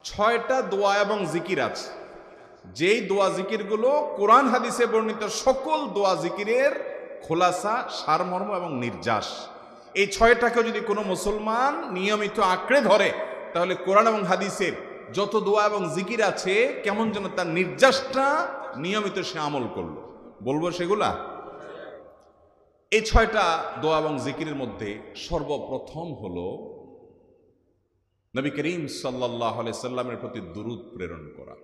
ছয়টা দোয়া এবং জিকির আছে, যেই দোয়া জিকিরগুলো কোরআন হাদিসে বর্ণিত সকল দোয়া জিকিরের খোলাসা, সারমর্ম এবং নির্যাস। এই ছয়টাকে যদি কোনো মুসলমান নিয়মিত আঁকড়ে ধরে, তাহলে কোরআন এবং হাদিসের যত দোয়া এবং জিকির আছে কেমন যেন তার নির্যাসটা নিয়মিত সে আমল করলো। বলবো সেগুলা। এই ছয়টা দোয়া এবং জিকিরের মধ্যে সর্বপ্রথম হলো নবী করিম সাল্লাল্লাহু আলাইহি সাল্লামের প্রতি দুরূদ প্রেরণ করা।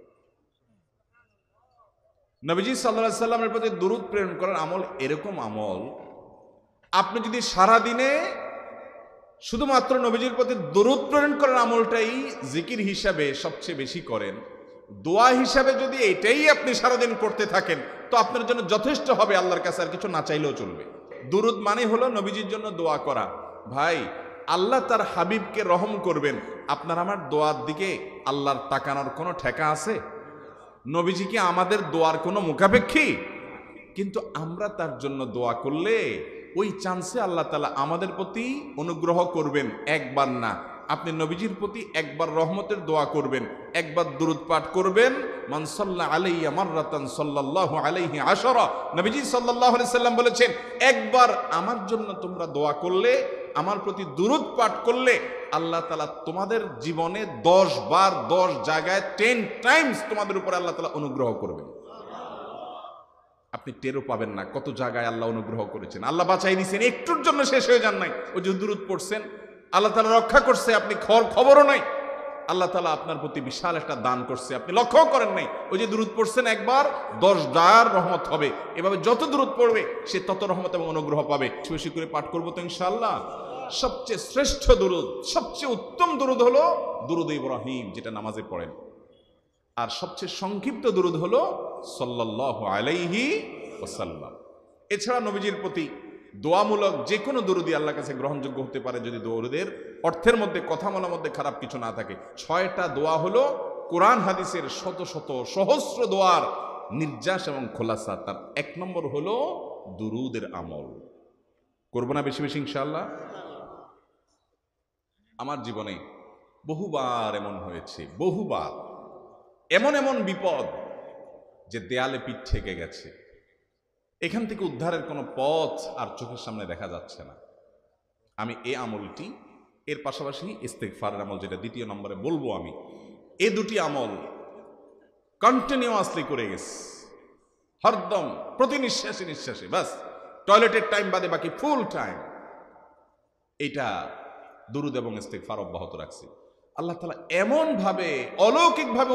নবীজি সাল্লাল্লাহু আলাইহি সাল্লামের প্রতি দুরূদ প্রেরণ করার আমল এরকম আমল, আপনি যদি সারা দিনে শুধুমাত্র নবীজির প্রতি দুরূদ প্রেরণ করার আমলটাই জিকির হিসাবে সবচেয়ে বেশি করেন, দোয়া হিসাবে যদি এটাই আপনি সারাদিন করতে থাকেন, তো আপনার জন্য যথেষ্ট হবে, আল্লাহর কাছে আর কিছু না চাইলেও চলবে। দুরূদ মানে হলো নবীজির জন্য দোয়া করা। ভাই, আল্লাহ তার হাবিবকে রহম করবেন, আপনার আমার দোয়ার দিকে আল্লাহর তাকানোর কোনো ঠেকা আছে? নবীজি কি আমাদের দোয়ার কোনো মুখাপেক্ষী? কিন্তু আমরা তার জন্য দোয়া করলে ওই চান্সে আল্লাহ তাআলা আমাদের প্রতি অনুগ্রহ করবেন। একবার না, আপনি নবীজির প্রতি একবার রহমতের দোয়া করবেন, একবার দুরূদ পাঠ করবেন। মান সাল্লা আলাইয়া মাররাতান সাল্লাল্লাহু আলাইহি আশারা, নবীজি সাল্লাল্লাহু আলাইহি সাল্লাম বলেছেন, একবার আমার জন্য তোমরা দোয়া করলে, আমার প্রতি দুরূদ পাঠ করলে, আল্লাহ তাআলা তোমাদের জীবনে 10 বার 10 জায়গায় 10 টাইমস তোমাদের উপর আল্লাহ তাআলা অনুগ্রহ করবেন। আপনি টেরও পাবেন না কত জায়গায় আল্লাহ অনুগ্রহ করেছেন। আল্লাহ বাঁচাই দিয়েছেন, একটুর জন্য শেষ হয়ে যান নাই। ওই যে দুরূদ পড়ছেন, আল্লাহ তাআলা রক্ষা করছে, আপনি খবরও নাই। আল্লাহ তাআলা আপনার প্রতি বিশাল একটা দান করছে, আপনি লক্ষ্য করেন নাই। ওই যে দুরূদ পড়ছেন একবার, 10 বার রহমত হবে। এভাবে যত দুরূদ পড়বে সে তত রহমত এবং অনুগ্রহ পাবে। বেশি করে পাঠ করবো তো ইনশাআল্লাহ। সবচেয়ে শ্রেষ্ঠ দুরূদ, সবচেয়ে উত্তম দুরূদ হলো দুরূদ ইব্রাহিম, যেটা নামাজে পড়েন। আর সবচেয়ে সংক্ষিপ্ত দুরূদ হলো সাল্লাল্লাহু আলাইহি ওয়াসাল্লাম। এছাড়া নবীজির প্রতি দোয়ামূলক যে কোনো দুরূদই আল্লাহর কাছে গ্রহণযোগ্য হতে পারে, যদি দুরূদের অর্থের মধ্যে, কথামালার মধ্যে খারাপ কিছু না থাকে। 6টা দোয়া হলো কোরআন হাদিসের শত শত সহস্র দোয়ার নির্যাস এবং খোলাসা। তার 1 নম্বর হলো দুরূদের আমল। করবো না বেশি বেশি ইনশাআল্লাহ। আমার জীবনে বহুবার এমন হয়েছে, বহুবার এমন এমন বিপদ যে দেয়ালে পিঠ ঠেকে গেছে, এখান থেকে উদ্ধারের কোনো পথ আর চোখের সামনে দেখা যাচ্ছে না। আমি এই আমলটি, এর পাশাপাশি ইস্তেগফারের আমল, যেটা 2 নম্বরে বলবো আমি, এই 2টি আমল কন্টিনিউয়াসলি করে গেছি, হরদম প্রতি নিঃশ্বাসে নিঃশ্বাসে, বাস টয়লেটের টাইম বাদে বাকি ফুল টাইম এইটা দুরূদ এবং ইস্তেগফার অব্যাহত রাখছি। আল্লাহ তাআলা এমন ভাবে অলৌকিক ভাবে